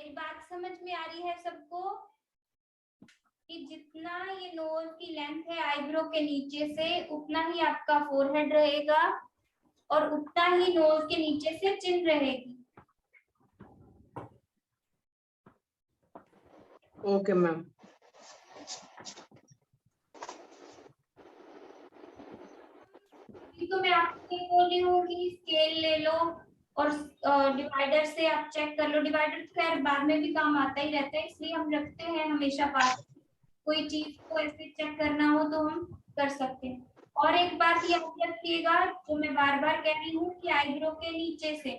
मेरी बात समझ में आ रही है सबको कि जितना ये नोज की लेंथ है आईब्रो के नीचे से उतना ही आपका फोरहेड रहेगा और उतना ही नोज के नीचे से चिन रहेगी। Okay ma'am. तो मैं आपको बोल रही हूँ कि स्केल ले लो और डिवाइडर से आप चेक कर लो। डिवाइडर तो खैर बाद में भी काम आता ही रहता है, इसलिए हम रखते हैं हमेशा पास। कोई चीज को ऐसे चेक करना हो तो हम कर सकते हैं। और एक बात याद रखिएगा जो मैं बार बार कह रही हूँ कि आईब्रो के नीचे से,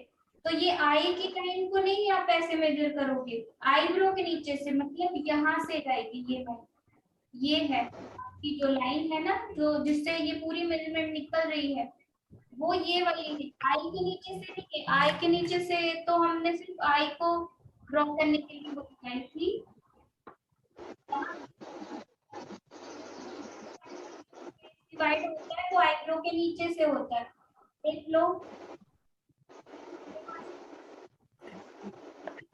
तो ये आई की लाइन को नहीं आप ऐसे मेजर करोगे, आईब्रो के नीचे से मतलब यहाँ से जाएगी ये है आपकी जो लाइन है ना, जो जिससे ये पूरी मेजरमेंट निकल रही है, वो ये वाली है। आई के नीचे से नहीं है, आई के नीचे से तो हमने सिर्फ आई को ड्रॉ करने के लिए वो बनाई थी। डिवाइड होता है वो आईब्रो के नीचे से होता है, देख लो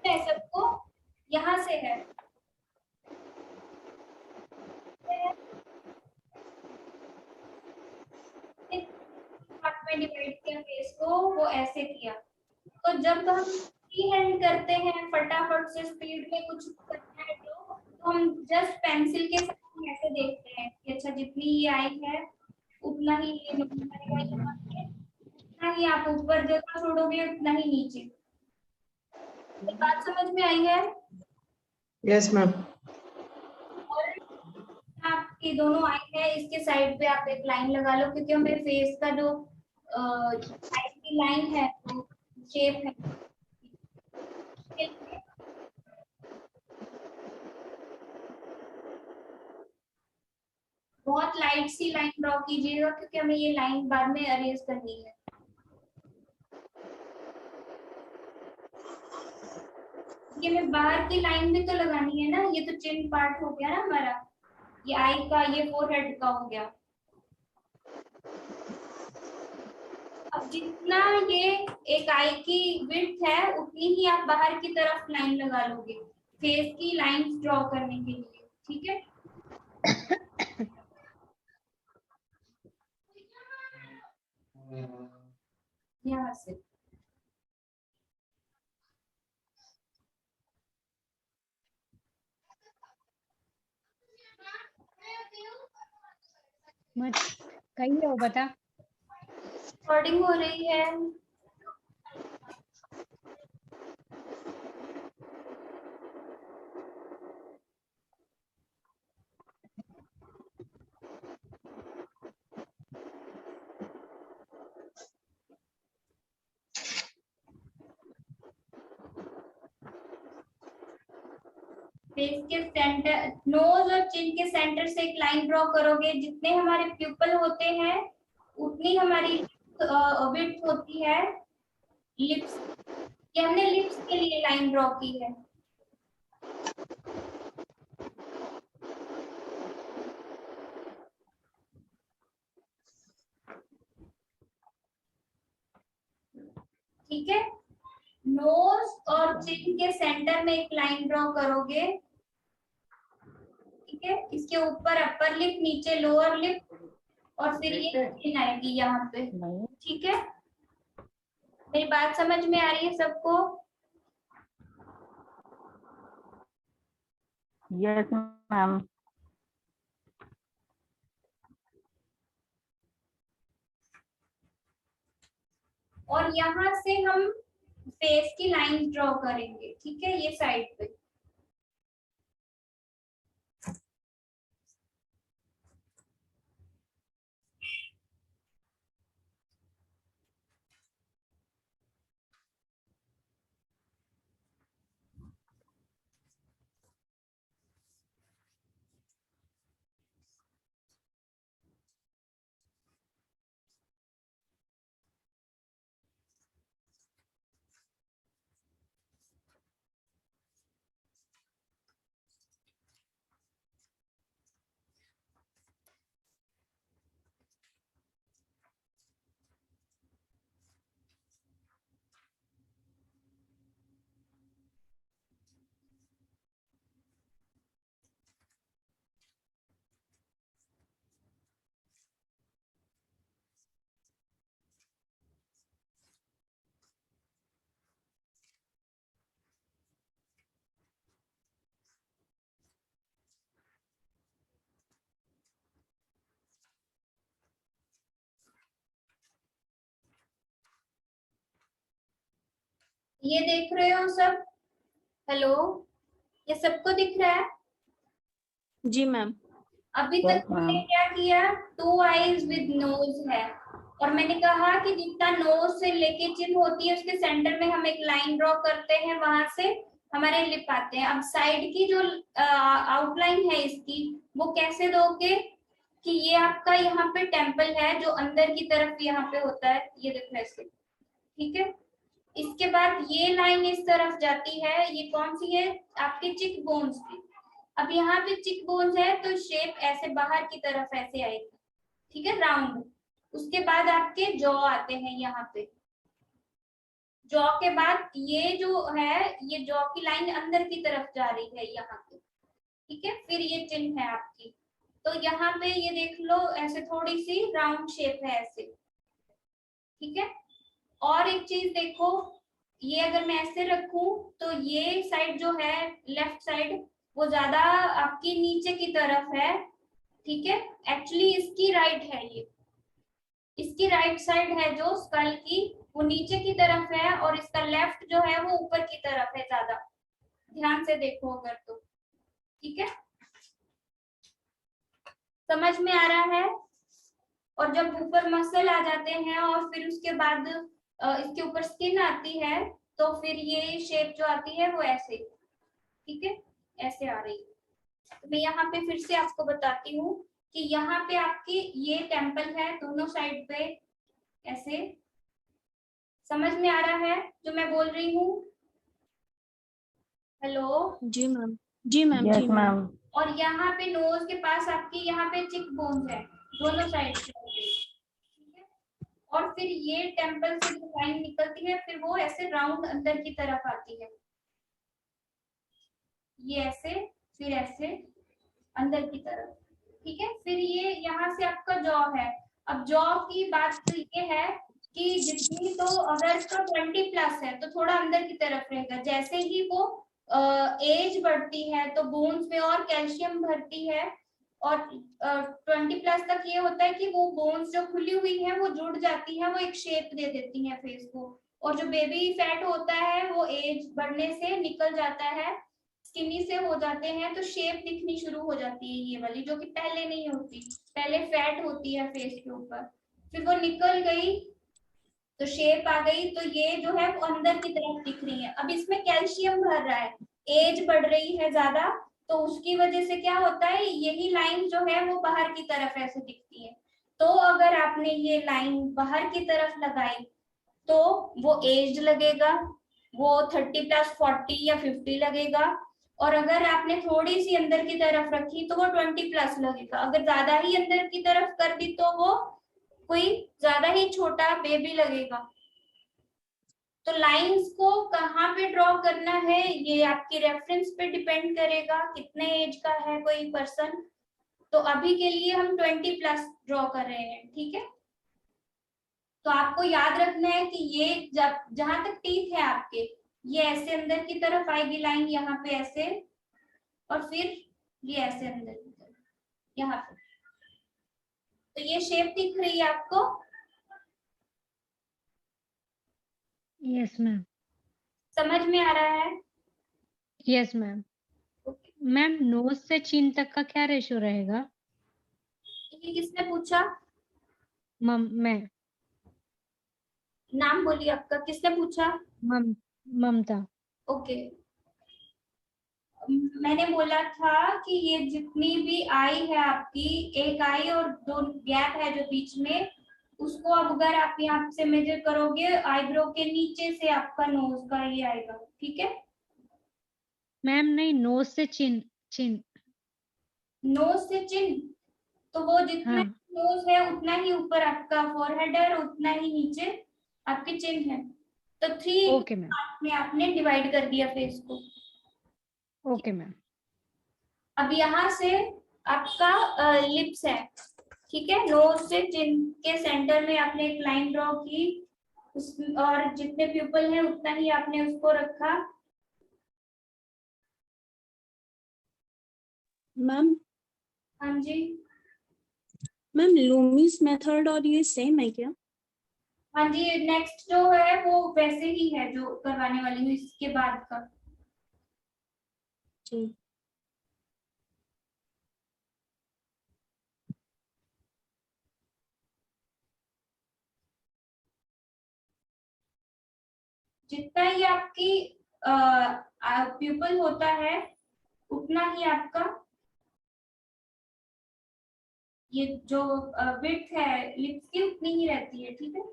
है सबको, यहाँ से है में डिवाइड किया फेस को, वो ऐसे किया। तो जब हम फ्री हैंड करते हैं फटाफट से स्पीड में कुछ करना है तो हम जस्ट पेंसिल के साथ ऐसे देखते हैं कि अच्छा जितनी ये आई है उतना ही ये निकलेगा यहाँ से, उतना ही आप ऊपर जगह छोड़ोगे उतना ही नीचे। बात समझ में आई है? Yes ma'am. और आपकी दोनों आई है, इसके साइड पे आप एक लाइन लगा लो क्योंकि हमें फेस का जो साइड की लाइन है वो शेप है। बहुत लाइट सी लाइन ड्रॉ कीजिएगा क्योंकि हमें ये लाइन बाद में अरेज करनी है। ये में बाहर की लाइन भी तो लगानी है ना, ये तो चिन पार्ट हो गया ना हमारा, ये आई का ये फोरहेड का हो गया। अब जितना ये एक आई की विड्थ है उतनी ही आप बाहर की तरफ लाइन लगा लोगे फेस की लाइन ड्रॉ करने के लिए, ठीक है? यहाँ से मत कहीं हो बता। रिकॉर्डिंग हो रही है। फेस के सेंटर, नोज और चिन के सेंटर से एक लाइन ड्रॉ करोगे, जितने हमारे प्यूपल होते हैं उतनी हमारी विड्थ होती है लिप्स। ये हमने लिप्स के लिए लाइन ड्रॉ की है। ठीक है, नोज और चिन के सेंटर में एक लाइन ड्रॉ करोगे, ठीक है? इसके ऊपर अपर लिप, नीचे लोअर लिप, और फिर ये चिन आएगी यहाँ पे, ठीक है? मेरी बात समझ में आ रही है सबको? Yes ma'am. और यहाँ से हम फेस की लाइन ड्रॉ करेंगे, ठीक है, ये साइड पे। ये देख रहे हो सब? हेलो, ये सबको दिख रहा है? जी मैम। अभी Yes, तक हमने ma'am. क्या किया? 2 आईज विद नोज है, और मैंने कहा कि जितना नोज से लेके चिन होती है उसके सेंटर में हम एक लाइन ड्रॉ करते हैं, वहां से हमारे लिप आते हैं। अब साइड की जो आउटलाइन है इसकी, वो कैसे दोगे? कि ये आपका यहाँ पे टेम्पल है जो अंदर की तरफ यहाँ पे होता है, ये देखो ऐसे, ठीक है। इसके बाद ये लाइन इस तरफ जाती है, ये कौन सी है? आपके चिक बोन्स की। अब यहाँ पे चिक बोन्स है तो शेप ऐसे बाहर की तरफ ऐसे आएगी, ठीक है, राउंड। उसके बाद आपके जॉ आते हैं यहाँ पे। जॉ के बाद ये जो है, ये जॉ की लाइन अंदर की तरफ जा रही है यहाँ पे, ठीक है। फिर ये चिन्ह है आपकी, तो यहाँ पे ये देख लो ऐसे थोड़ी सी राउंड शेप है ऐसे, ठीक है। और एक चीज देखो, ये अगर मैं ऐसे रखूं तो ये साइड जो है, लेफ्ट साइड, वो ज्यादा आपकी नीचे की तरफ है, ठीक है। एक्चुअली इसकी राइट है, ये इसकी राइट साइड है जो स्कल की, वो नीचे की तरफ है, और इसका लेफ्ट जो है वो ऊपर की तरफ है ज्यादा। ध्यान से देखो अगर तो, ठीक है, समझ में आ रहा है? और जब ऊपर मसल आ जाते हैं और फिर उसके बाद इसके ऊपर स्किन आती है, तो फिर ये शेप जो आती है वो ऐसे, ठीक है, ऐसे आ रही है। तो मैं यहाँ पे फिर से आपको बताती हूँ कि यहाँ पे आपकी ये टेम्पल है, दोनों साइड पे ऐसे। समझ में आ रहा है जो मैं बोल रही हूँ? हेलो। जी मैम। जी मैम। Yes, जी मैम। ma'am. और यहाँ पे नोज के पास आपकी यहाँ पे चिक बोन्स है, दोनों साइड से, ठीक है। और फिर ये टेम्पल से जो लाइन निकलती है, फिर वो ऐसे राउंड अंदर की तरफ आती है, ये ऐसे, फिर ऐसे अंदर की तरफ, ठीक है। फिर ये यहाँ से आपका जॉ है। अब जॉ की बात तो ये है कि जितनी, तो अगर इसका 20+ है तो थोड़ा अंदर की तरफ रहेगा। जैसे ही वो एज बढ़ती है तो बोन्स में और कैल्शियम भरती है, और 20+ तक ये होता है कि वो बोन्स जो खुली हुई है वो जुड़ जाती है, वो एक शेप दे देती है फेस को। और जो बेबी फैट होता है वो एज बढ़ने से निकल जाता है, स्किनी से हो जाते हैं, तो शेप दिखनी शुरू हो जाती है ये वाली, जो कि पहले नहीं होती। पहले फैट होती है फेस के ऊपर, फिर वो निकल गई तो शेप आ गई, तो ये जो है वो अंदर की तरफ दिख रही है। अब इसमें कैल्शियम भर रहा है, एज बढ़ रही है ज्यादा, तो उसकी वजह से क्या होता है, यही लाइन जो है वो बाहर की तरफ ऐसे दिखती है। तो अगर आपने ये लाइन बाहर की तरफ लगाई तो वो एज लगेगा, वो 30+, 40 या 50 लगेगा। और अगर आपने थोड़ी सी अंदर की तरफ रखी तो वो 20+ लगेगा। अगर ज्यादा ही अंदर की तरफ कर दी तो वो कोई ज्यादा ही छोटा बेबी लगेगा। तो लाइंस को कहाँ पे ड्रॉ करना है, ये आपके रेफरेंस पे डिपेंड करेगा, कितने एज का है कोई पर्सन। तो अभी के लिए हम 20+ ड्रॉ कर रहे हैं, ठीक है। तो आपको याद रखना है कि ये जब जहां तक टीथ है आपके, ये ऐसे अंदर की तरफ आएगी लाइन, यहाँ पे ऐसे, और फिर ये ऐसे अंदर की तरफ यहाँ पे। तो ये शेप दिख रही है आपको? Yes, ma'am. समझ में आ रहा है? Yes, ma'am. मैम नोज से चिन तक का क्या रेशो रहेगा? ये किसने पूछा? मैं। नाम बोलिए आपका, किसने पूछा? ममता। ओके। मैंने बोला था कि ये जितनी भी आई है आपकी, एक आई और दो गैप है जो बीच में, उसको अब अगर आप यहाँ से मेजर करोगे, आईब्रो के नीचे से आपका नोज का ये आएगा, ठीक है। मैम नहीं, नोज से चिन चिन। नोज से चिन, तो वो जितना हाँ। नोज है उतना ही ऊपर आपका फोरहेड है, और उतना ही नीचे आपकी चिन है। तो 3 ओके मैम। में आपने डिवाइड कर दिया फेस को। Okay ma'am. अब यहाँ से आपका लिप्स है, ठीक है। नोज से चिन के सेंटर में आपने एक लाइन ड्रॉ की, उस और जितने प्यूपल है उतना ही आपने उसको रखा। मैम। हाँ जी। मैम लूमिस मेथड और ये सेम है क्या? हाँ जी, नेक्स्ट जो है वो वैसे ही है जो करवाने वाली हूँ इसके बाद का। जी जितना ही आपकी प्यूपल होता है उतना ही आपका ये जो विड्थ है लिप्स की उतनी ही रहती है, ठीक है।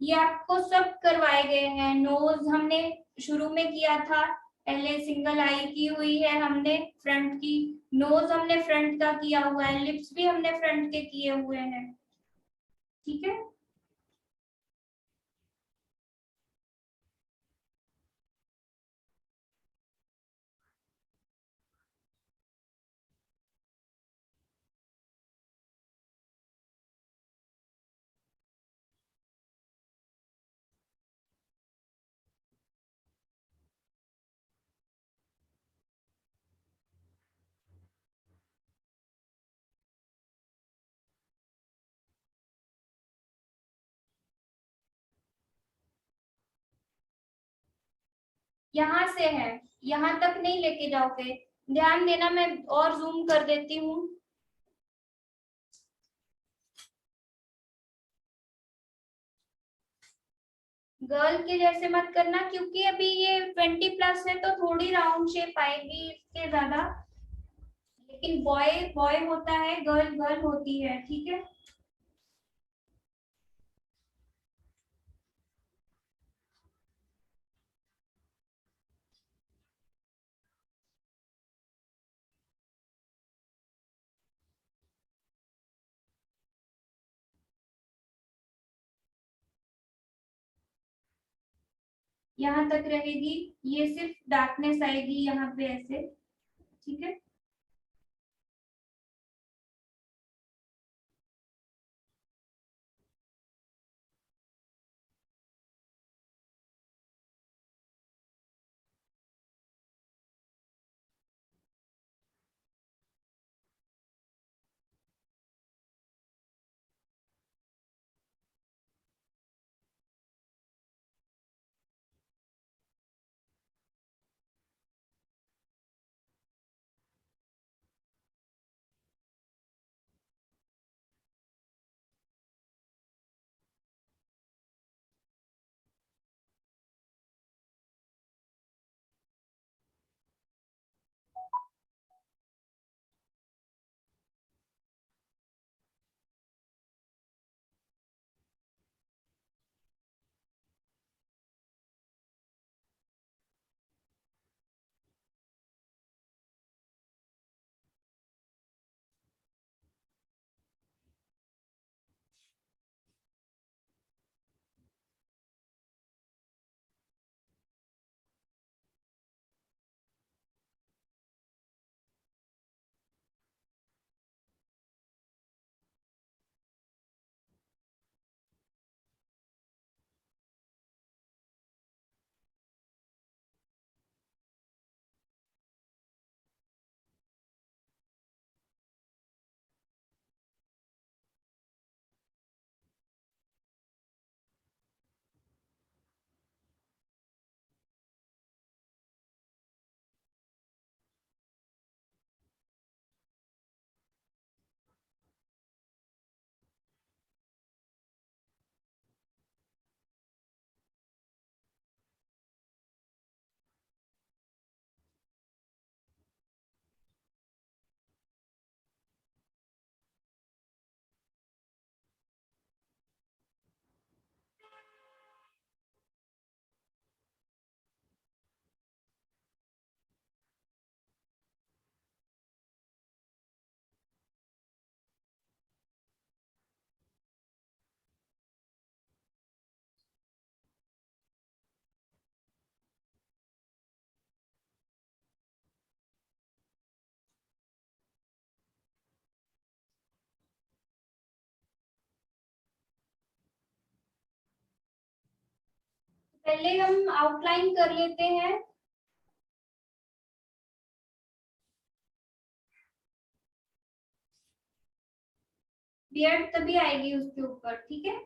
ये आपको सब करवाए गए हैं। नोज हमने शुरू में किया था, पहले सिंगल आई की हुई है हमने फ्रंट की। नोज हमने फ्रंट का किया हुआ है, लिप्स भी हमने फ्रंट के किए हुए हैं, ठीक है। यहाँ से है, यहाँ तक नहीं लेके जाओगे, ध्यान देना। मैं और जूम कर देती हूँ। गर्ल के जैसे मत करना, क्योंकि अभी ये 20+ है तो थोड़ी राउंड शेप आएगी इसके ज्यादा। लेकिन बॉय बॉय होता है, गर्ल गर्ल होती है, ठीक है। यहाँ तक रहेगी, ये सिर्फ डार्कनेस आएगी यहाँ पे ऐसे, ठीक है। पहले हम आउटलाइन कर लेते हैं। बियर्ड तभी आएगी उसके ऊपर, ठीक है।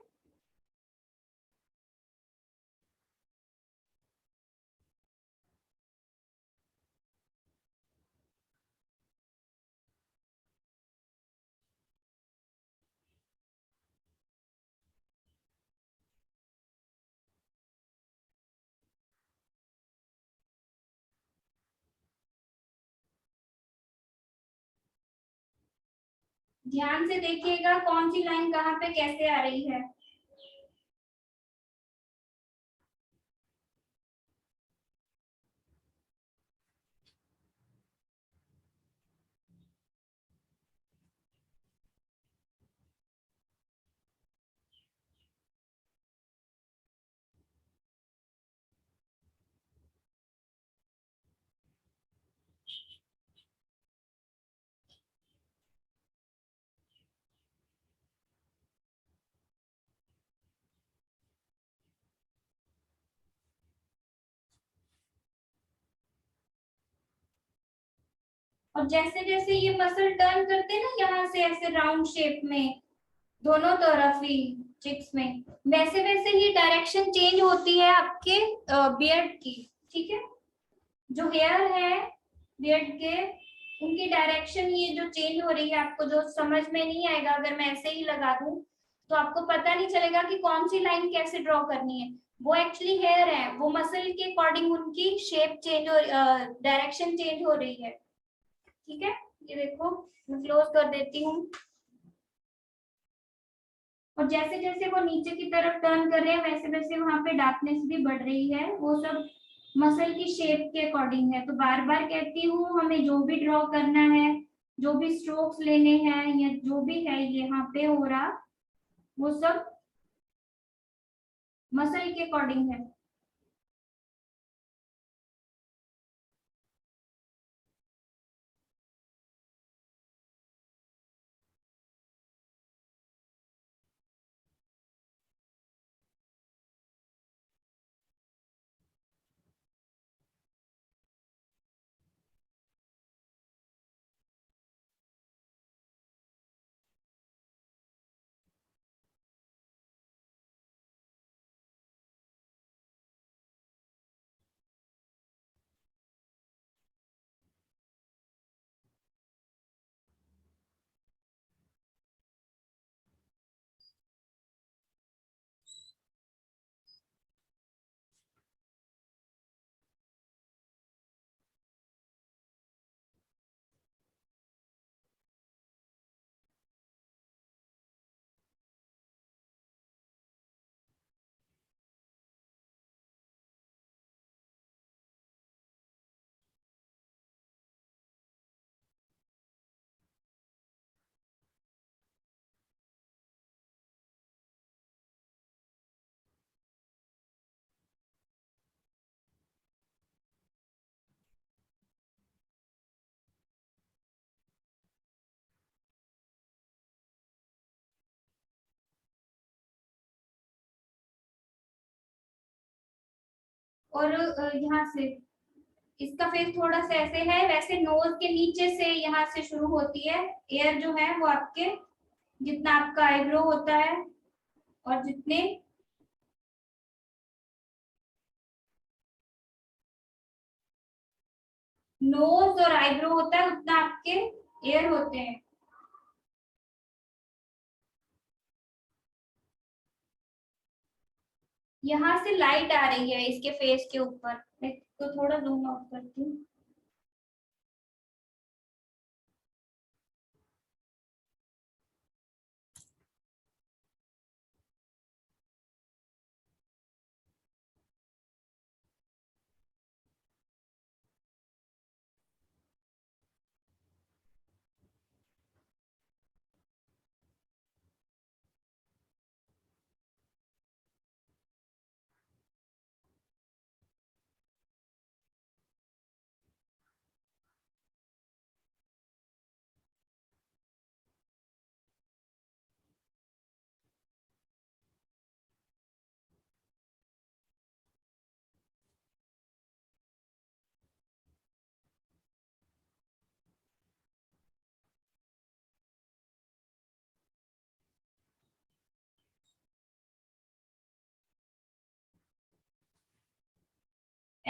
ध्यान से देखिएगा कौन सी लाइन कहाँ पे कैसे आ रही है। और जैसे जैसे ये मसल टर्न करते हैं ना यहाँ से ऐसे राउंड शेप में दोनों तरफ ही चिक्स में, वैसे वैसे ही डायरेक्शन चेंज होती है आपके बियर्ड की, ठीक है। जो हेयर है बियर्ड के, उनकी डायरेक्शन ये जो चेंज हो रही है, आपको जो समझ में नहीं आएगा अगर मैं ऐसे ही लगा दूं, तो आपको पता नहीं चलेगा कि कौन सी लाइन कैसे ड्रॉ करनी है। वो एक्चुअली हेयर है, वो मसल के अकॉर्डिंग उनकी शेप चेंज हो, डायरेक्शन चेंज हो रही है, ठीक है। ये देखो मैं क्लोज कर देती हूँ। और जैसे जैसे वो नीचे की तरफ टर्न कर रहे हैं वैसे वैसे वहां पे डार्कनेस भी बढ़ रही है, वो सब मसल की शेप के अकॉर्डिंग है। तो बार बार कहती हूँ हमें जो भी ड्रॉ करना है, जो भी स्ट्रोक्स लेने हैं या जो भी है यहाँ पे हो रहा, वो सब मसल के अकॉर्डिंग है। और यहाँ से इसका फेस थोड़ा सा ऐसे है, वैसे नोज के नीचे से यहाँ से शुरू होती है एयर जो है वो आपके, जितना आपका आईब्रो होता है और जितने नोज और आईब्रो होता है उतना आपके एयर होते हैं। यहाँ से लाइट आ रही है इसके फेस के ऊपर, मैं तो थोड़ा जूम आउट करती हूँ।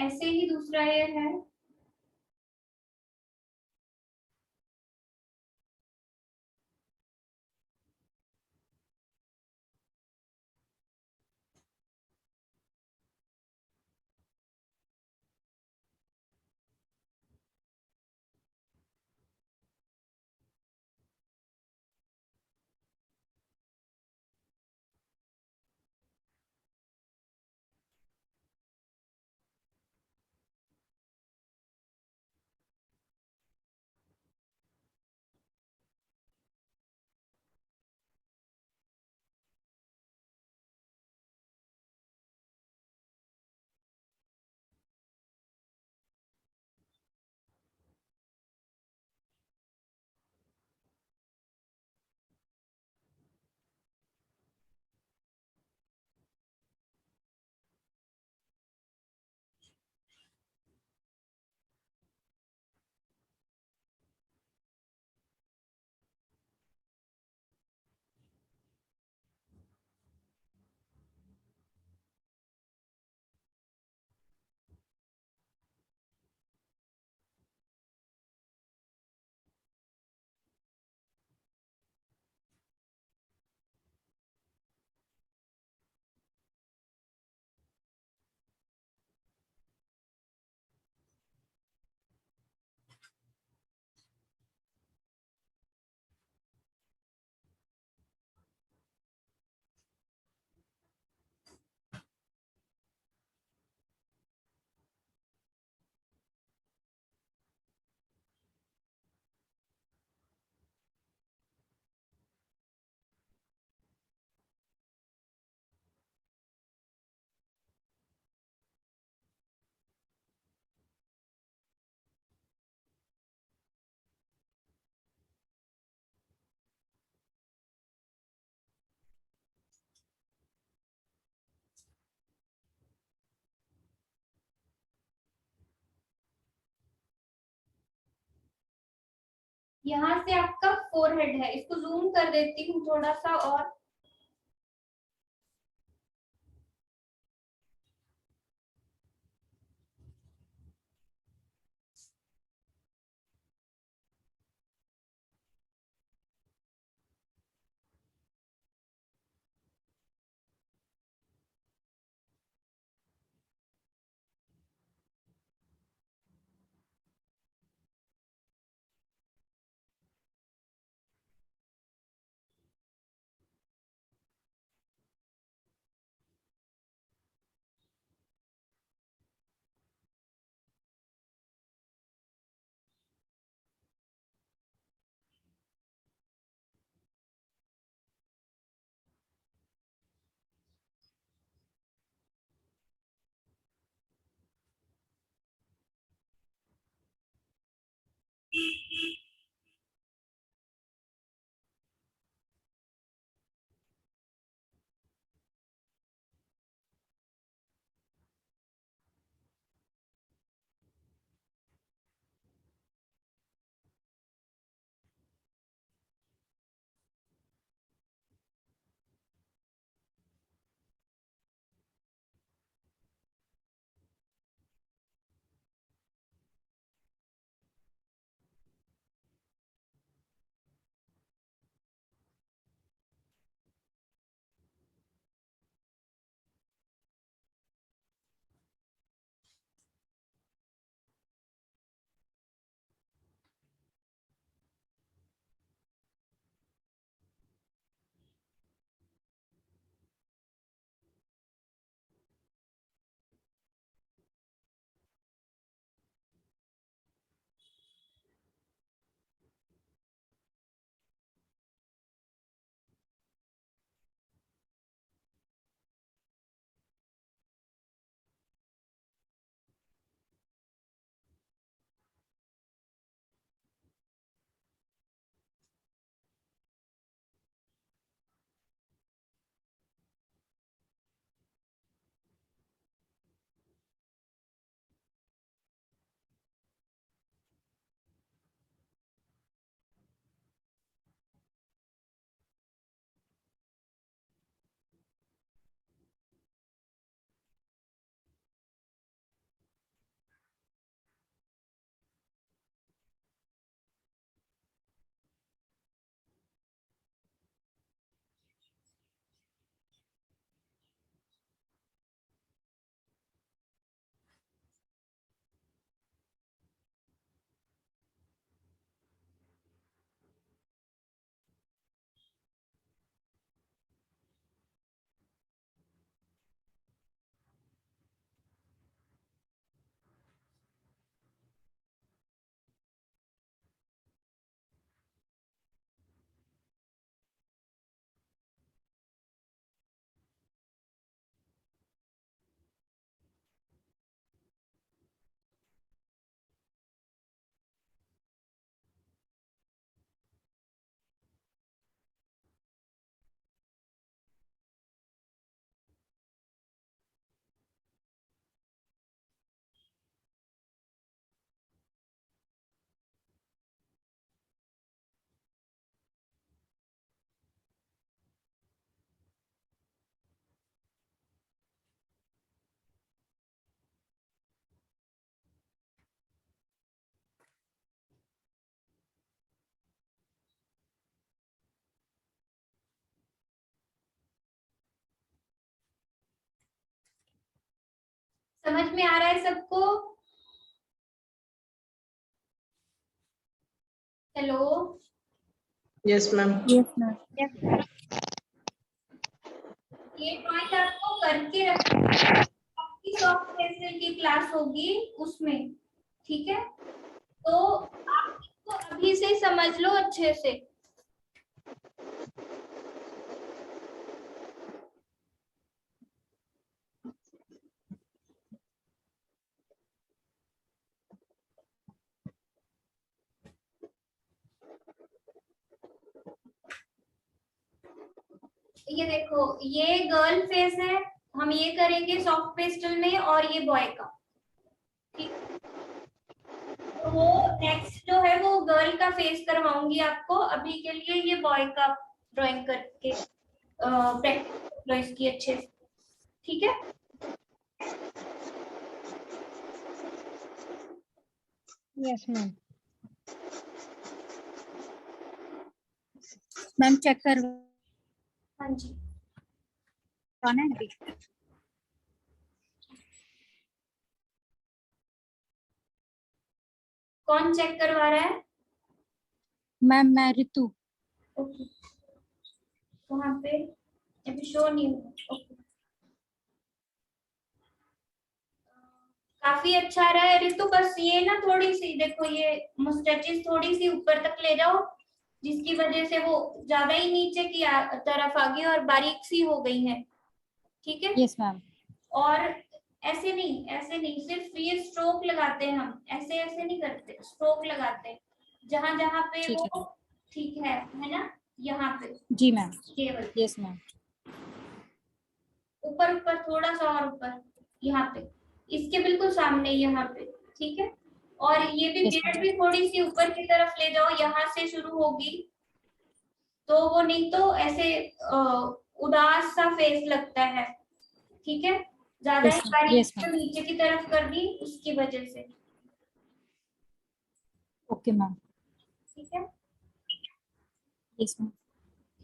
ऐसे ही दूसरा ये है। यहाँ से आपका फोरहेड है, इसको जूम कर देती हूँ थोड़ा सा और। समझ में आ रहा है सबको? Hello? Yes ma'am. Yes ma'am. ये ड्राइंग आपको करके रखना, आपकी सॉफ्ट पेंसिल की क्लास होगी उसमें, ठीक है? तो आप इसको अभी से समझ लो अच्छे से। ये देखो, ये गर्ल फेस है, हम ये करेंगे सॉफ्ट पेस्टल में, और ये बॉय का, ठीक। तो वो नेक्स्ट जो है वो गर्ल का फेस करवाऊंगी आपको, अभी के लिए ये बॉय का ड्राइंग करके प्रैक्टिस करो इसकी अच्छे से, ठीक है? Yes ma'am. मैम चेक कर हाँ जी। कौन है अभी? कौन चेक करवा रहा है? मैम मैं ऋतु। ओके, वहां पे अभी शो नहीं हुआ। ओके, काफी अच्छा रहा है ऋतु, बस ये ना थोड़ी सी देखो, ये मुस्टैचेस थोड़ी सी ऊपर तक ले जाओ, जिसकी वजह से वो ज्यादा ही नीचे की तरफ आ गई और बारीक सी हो गई है, ठीक है? Yes ma'am. और ऐसे नहीं, ऐसे नहीं, सिर्फ ये स्ट्रोक लगाते हैं हम, ऐसे ऐसे नहीं करते, स्ट्रोक लगाते हैं जहां जहां पे ठीक वो ठीक है ना, यहाँ पे जी मैम। केवल यस मैम। ऊपर ऊपर थोड़ा सा और ऊपर, यहाँ पे इसके बिल्कुल सामने यहाँ पे, ठीक है? और ये भी Yes, बियर्ड ma'am. भी थोड़ी सी ऊपर की तरफ ले जाओ, यहाँ से शुरू होगी, तो वो नहीं तो ऐसे उदास सा फेस लगता है, ठीक है? ज्यादा Yes, ही ma'am. बारीक Yes, तो ma'am. नीचे की तरफ कर दी उसकी वजह से, ओके मैम। ठीक है? Yes ma'am.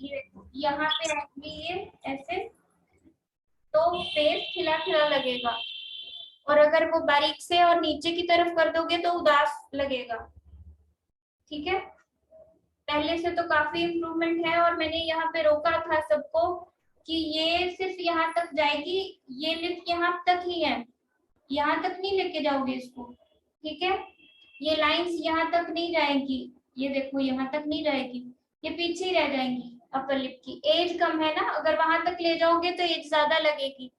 ये यहाँ पे आएंगे ये ऐसे, तो फेस खिला खिला लगेगा, और अगर वो बारीक से और नीचे की तरफ कर दोगे तो उदास लगेगा, ठीक है? पहले से तो काफी इम्प्रूवमेंट है, और मैंने यहाँ पे रोका था सबको कि ये सिर्फ यहाँ तक जाएगी, ये लिप यहाँ तक ही है, यहाँ तक नहीं लेके जाओगे इसको, ठीक है? ये लाइंस यहाँ तक नहीं जाएगी, ये देखो यहाँ तक नहीं जाएगी, ये पीछे ही रह जाएंगी। अपर लिप की एज कम है ना, अगर वहां तक ले जाओगे तो एज ज्यादा लगेगी।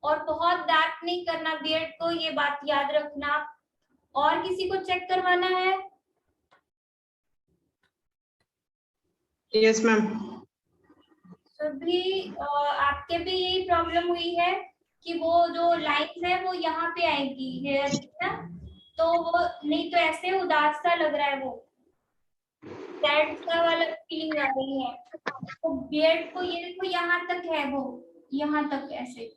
और बहुत डार्क नहीं करना बियर्ड को, ये बात याद रखना। और किसी को चेक करवाना है? Yes ma'am. सभी आपके भी यही प्रॉब्लम हुई है कि वो जो लाइंस है वो यहाँ पे आएगी हेयर की ना, तो वो नहीं तो ऐसे उदास सा लग रहा है, वो सैड सा वाला फीलिंग आ रही है। तो बियर्ड को ये देखो यहाँ तक है, वो यहाँ तक ऐसे,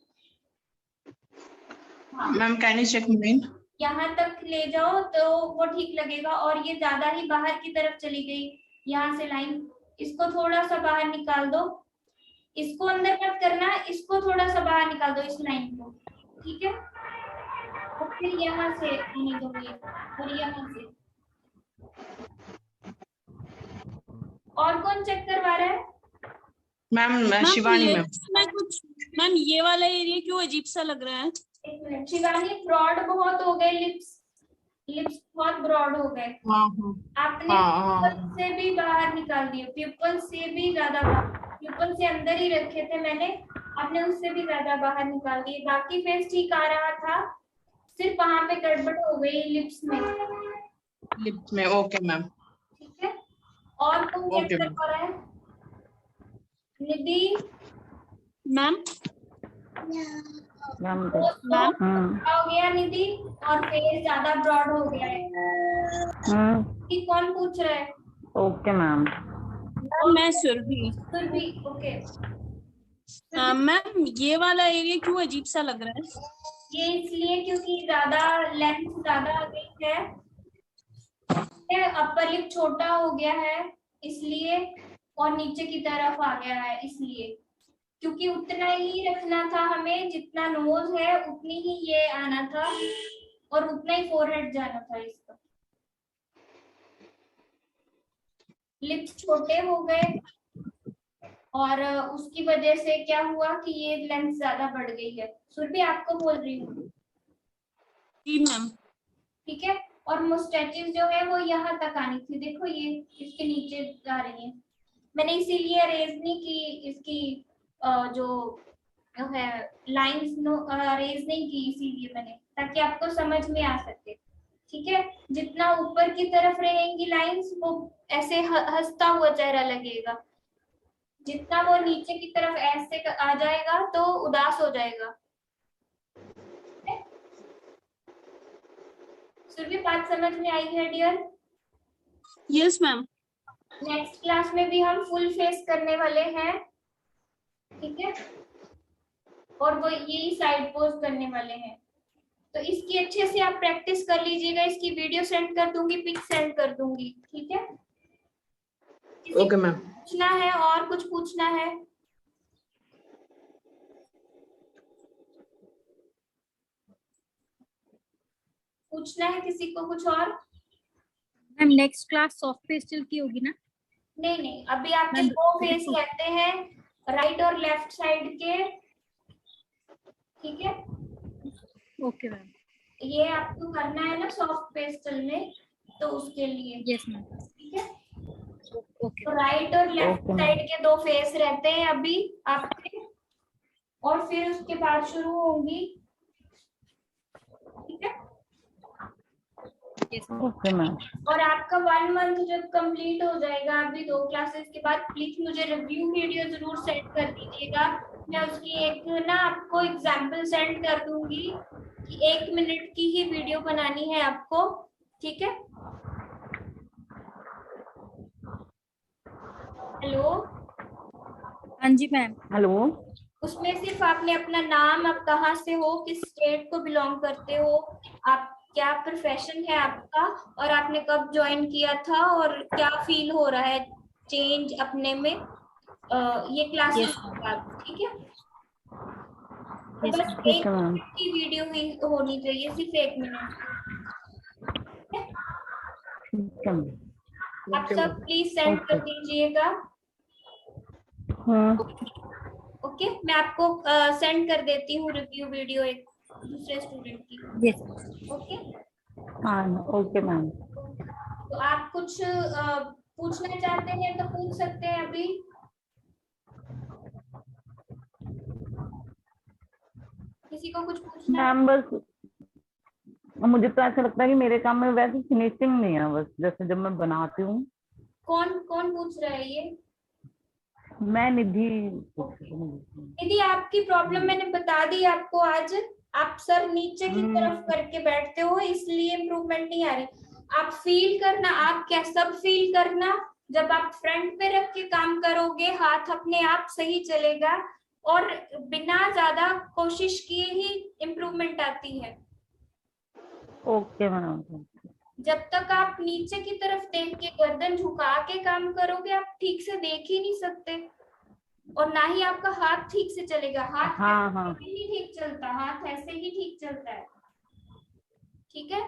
हाँ ma'am can you check mine? यहाँ तक ले जाओ तो वो ठीक लगेगा। और ये ज्यादा ही बाहर की तरफ चली गई, यहाँ से लाइन, इसको थोड़ा सा बाहर निकाल दो, इसको अंदर मत करना, इसको थोड़ा सा बाहर निकाल दो इस लाइन को, ठीक है? और फिर यहाँ से आने दो ये, और यहाँ से। और कौन चेक करवा रहा है? Ma'am Shivani ma'am. मैं कुछ मैम ये वाला एरिया क्यों अजीब सा लग रहा है? एक मिनट, शिवानी ब्रॉड बहुत हो गए लिप्स, लिप्स बहुत ब्रॉड हो गए, हाँ आपने हाँ प्यूपल से भी बाहर निकाल दिए, प्यूपल से भी ज्यादा बाहर, प्यूपल से अंदर ही रखे थे मैंने, आपने उससे भी ज्यादा बाहर निकाल दिए। बाकी फेस ठीक आ रहा था, सिर्फ वहां पे गड़बड़ हो गई लिप्स में, लिप्स में। Okay ma'am. ठीक है? और कौन चेक Okay, कर पा रहा है? निधि मैम मैम हो गया निधि, और फेस ज्यादा ब्रॉड हो गया है, कि कौन पूछ रहा है? Okay ma'am. मैं सुरभि। सुरभि, ओके। मैम ये वाला एरिया क्यों अजीब सा लग रहा है? ये इसलिए क्योंकि ज्यादा लेंथ ज्यादा आ गई है, अपर लिप छोटा हो गया है, इसलिए, और नीचे की तरफ आ गया है इसलिए, क्योंकि उतना ही रखना था हमें, जितना नोज है उतनी ही ये आना था और उतना ही फोरहेड जाना था इसका। लिप्स छोटे हो गए और उसकी वजह से क्या हुआ कि ये लेंथ ज्यादा बढ़ गई है। सुरभि आपको बोल रही हूँ, जी मैम। ठीक है। और मुस्टैचेस जो है वो यहाँ तक आनी थी, देखो ये इसके नीचे जा रही है। मैंने इसीलिए अरेज नहीं की इसकी जो है लाइंस अरेज नहीं की, इसीलिए मैंने, ताकि आपको समझ में आ सके, ठीक है। जितना ऊपर की तरफ रहेंगी लाइंस वो ऐसे हंसता हुआ चेहरा लगेगा, जितना वो नीचे की तरफ ऐसे आ जाएगा तो उदास हो जाएगा। सुरभि बात समझ में आई है dear? Yes ma'am. Next class में भी हम फुल फेस करने वाले हैं, ठीक है, और वो यही साइड पोज करने वाले हैं। तो इसकी अच्छे से आप प्रैक्टिस कर लीजिएगा। इसकी वीडियो सेंड कर दूंगी, पिक सेंड कर दूंगी, ठीक है। Okay ma'am. पूछना है और कुछ पूछना है? पूछना है किसी को कुछ और? Ma'am next class soft pastel की होगी ना? नहीं नहीं, अभी आपके दो फेस रहते हैं, राइट और लेफ्ट साइड के, ठीक है। Okay ma'am. ये आपको करना है ना सॉफ्ट पेस्टल में, तो उसके लिए, यस मैम। ठीक है। ओके। तो राइट और लेफ्ट Okay, साइड के दो फेस रहते हैं अभी आपके, और फिर उसके बाद शुरू होंगी, ठीक है। Okay ma'am. और आपका 1 मंथ जब कंप्लीट हो जाएगा, अभी 2 क्लासेस के बाद, प्लीज मुझे रिव्यू वीडियो जरूर सेंड कर दीजिएगा। मैं उसकी एक ना आपको एग्जांपल सेंड कर दूंगी कि 1 मिनट की ही वीडियो बनानी है आपको, ठीक है। हेलो, हाँ जी मैम। हेलो। उसमें सिर्फ आपने अपना नाम, आप कहाँ से हो, किस स्टेट को बिलोंग करते हो, आप क्या प्रोफेशन है आपका, और आपने कब ज्वाइन किया था, और क्या फील हो रहा है चेंज अपने में, ये क्लासेस के बाद, ठीक है। तो Yes, बस ठीक 1 है मैम। मिनट की वीडियो ही होनी चाहिए, सिर्फ 1 मिनट। ठीक है मैम। आप सब प्लीज सेंड कर दीजिएगा, हाँ ओके। मैं आपको सेंड कर देती हूँ रिव्यू वीडियो एक दूसरे स्टूडेंट की, yes. ओके। हाँ ओके मैम। तो आप कुछ पूछना चाहते हैं तो पूछ सकते हैं अभी। किसी को कुछ पूछना है? मैम बस मुझे तो ऐसा लगता है कि मेरे काम में वैसे फिनिशिंग नहीं है, बस जैसे जब मैं बनाती हूँ। कौन कौन पूछ रहा है ये? मैं निधि। यदि आपकी प्रॉब्लम मैंने बता दी आपको आज, आप सर नीचे की तरफ करके बैठते हो इसलिए इम्प्रूवमेंट नहीं आ रही। आप फील करना, आप क्या सब फील करना, जब आप फ्रंट पे रख के काम करोगे हाथ अपने आप सही चलेगा, और बिना ज्यादा कोशिश किए ही इम्प्रूवमेंट आती है। Okay ma'am. जब तक आप नीचे की तरफ देख के गर्दन झुका के काम करोगे, आप ठीक से देख ही नहीं सकते, और ना ही आपका हाथ ठीक से चलेगा। हाथ हाँ ऐसे हाँ। ही नहीं ठीक चलता, हाथ ऐसे ही ठीक चलता है, ठीक है।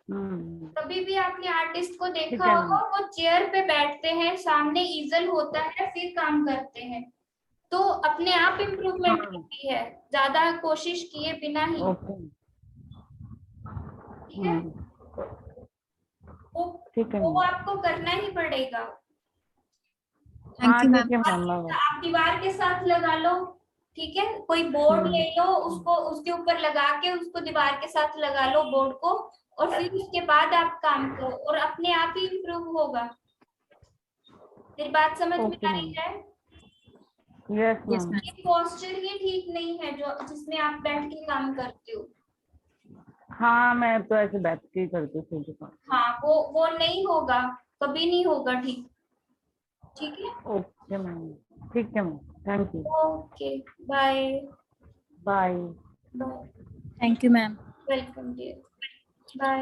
कभी भी आपने आर्टिस्ट को देखा है होगा, वो चेयर पे बैठते हैं, सामने ईजल होता है, फिर काम करते हैं, तो अपने आप इम्प्रूवमेंट होती है, ज्यादा कोशिश किए बिना ही, ओके। ठीक है। ठीक है वो मैम। आपको करना ही पड़ेगा। Thank you ma'am. आप दीवार के साथ लगा लो, ठीक है। कोई बोर्ड ले लो, उसको उसके ऊपर लगा के उसको दीवार के साथ लगा लो बोर्ड को, और फिर उसके बाद आप काम करो, और अपने आप ही इम्प्रूव होगा। मेरी बात समझ में आ रही है? Yes Yes, ma'am. ma'am. ये पोस्चर ही ठीक नहीं है जो जिसमें आप बैठ के काम करते हो। हाँ मैं तो ऐसे बैठ के ही करती हूँ। हाँ, वो नहीं होगा, कभी नहीं होगा ठीक, ठीक है। Okay ma'am. ठीक है ma'am. Thank you. Okay, bye bye. Bye. Thank you ma'am. Welcome dear, bye.